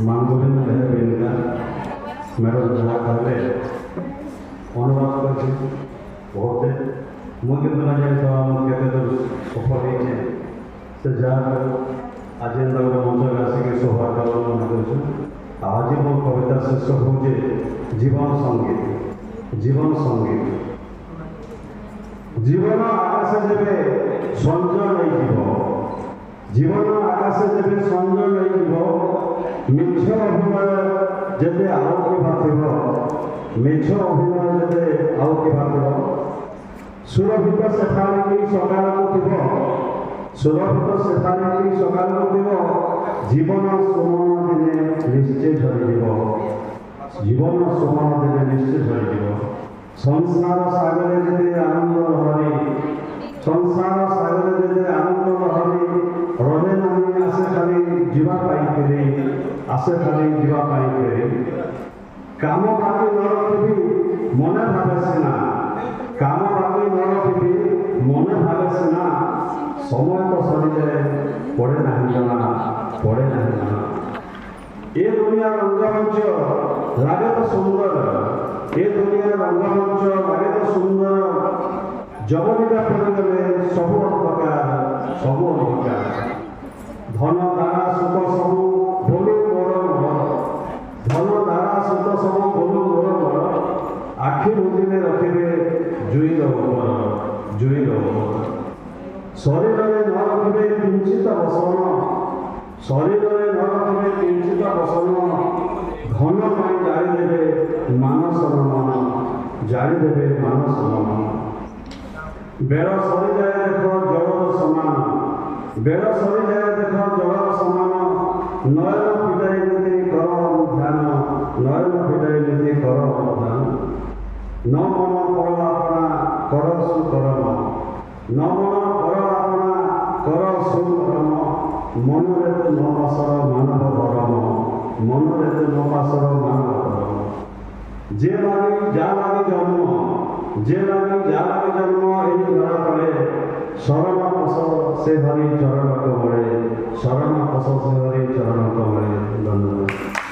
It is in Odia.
মানবহীন মেহবিনকা ম্যাডাম যাহা कहले অনুবাদ করছি বহুতে ମୁଁ କିନ୍ତୁ ନା ଜାଣି ତ ଆମ କେତେ ଦୂର ସଫଳ ହେଇଛେ ସେ ଯାହା ଆଜି ଏନ୍ତା ଗୋଟେ ମଞ୍ଚରେ ଆସିକି ସୌଭାଗ୍ୟ ଅବଲମ୍ବନ କରୁଛୁ। ଆଉ ଆଜି ମୋ କବିତା ଶୀର୍ଷକ ହେଉଛି ଜୀବନ ସଙ୍ଗୀତ। ଜୀବନ ସଙ୍ଗୀତ ଜୀବନ ଆକାଶ ଯେବେ ସଞ୍ଜ ନେଇଯିବ, ଜୀବନ ଆକାଶ ଯେବେ ସଞ୍ଜ ନେଇଯିବ, ମିଛ ଅଭିନୟ ଯେତେ ଆଉ କିବା ଥିବ, ମିଛ ଅଭିନୟ ଯେତେ ଆଉ କିବା ଥିବ, ସୁରଭିତ ସେଠାରେକି ସକାଳକୁ ଥିବ, ସୁରଭିତ ସେଠାରେକି ସକାଳକୁ ଥିବ, ଜୀବନ ସୁମନ ଦିନେ ନିଶ୍ଚୟ ଝରିଯିବ, ଜୀବନ ସୁମନ ଦିନେ ନିଶ୍ଚୟ ଝରିଯିବ। ସଂସାର ସାଗରେ ଯେତେ ଆନନ୍ଦ ଲହରୀ, ସଂସାର ସାଗରେ ଯେତେ ଆନନ୍ଦ ଲହରୀ, ରହେ ନାହିଁ ଆସେ ଖାଲି ଯିବା ପାଇଁ ଫେରି, ଆସେ ଖାଲି ଯିବା ପାଇଁ ଫେରି। କାମ ବାକି ନ ରଖିବି ମନେ ଭାବେ ସିନା, କାମ ବାକି ନ ରଖିବି ମନେ ଭାବେ ସିନା, ସମୟ ତ ସରିଯାଏ ପଡ଼େ ନାହିଁ ଜଣା, ପଡ଼େ ନାହିଁ ଜଣା। ଏ ଦୁନିଆ ରଙ୍ଗମଞ୍ଚ ଲାଗେ ତ ସୁନ୍ଦର, ଏ ଦୁନିଆ ରଙ୍ଗମଞ୍ଚ ଲାଗେ ତ ସୁନ୍ଦର, ଜବନିକା ପଡ଼ିଗଲେ ସବୁ ଅନ୍ଧକାର, ସବୁ ଅନ୍ଧକାର। ଧନ ଧାରା ସୁଖ ସବୁ ବୋଲୁ ମୋର ଘର, ଧନ ଧାରା ସୁଖ ସବୁ ବୋଲୁ ମୋର ଘର, ଆଖି ବୁଜିଲେ ରଖିବେ ଜୁଇର ଉପର, ଜୁଇର ଉପର। ଶରୀରରେ ନ ରଖିବେ କିଞ୍ଚିତ ବସନ, ଶରୀରରେ ନ ରଖିବେ କିଞ୍ଚିତ ବସନ, ଧନ ପାଇଁ ଜାଳିଦେବେ ମାନସ ମନ, ଜାଳିଦେବେ ମାନସ ମନ। ବେଳ ସରିଯାଏ ଦେଖ ଜଳର ସମାନ, ବେଳ ସରିଯାଏ ଦେଖ ଜଳର ସମାନ, ନୟନ ଫିଟାଇ ନୀତି କର ଧ୍ୟାନ, ନୟନ ଫିଟାଇ ନୀତି କର ଧ୍ୟାନ। ନ ମନ ପର ଆପଣା କର ସୁକରମ, ନ ମନ ପର ଆପଣା କର ସୁକରମ, ମନରେ ତୁ ନ ପାସର ମାନବ ଧରମ, ମନରେ ତୁ ନ ପାସର ମାନବ ଧରମ। ଯେ ଲାଗି ଯା ଲାଗି ଜନ୍ମ, ଯେ ଲାଗି ଯା ଲାଗି ଜନ୍ମ ଏହି ଧରା ତଳେ, ଶରଣ ପଶ ସେ ହରି ଚରଣ କମଳେ, ଶରଣ ପଶ ସେ ହରି ଚରଣ କମଳେ। ଧନ୍ୟବାଦ।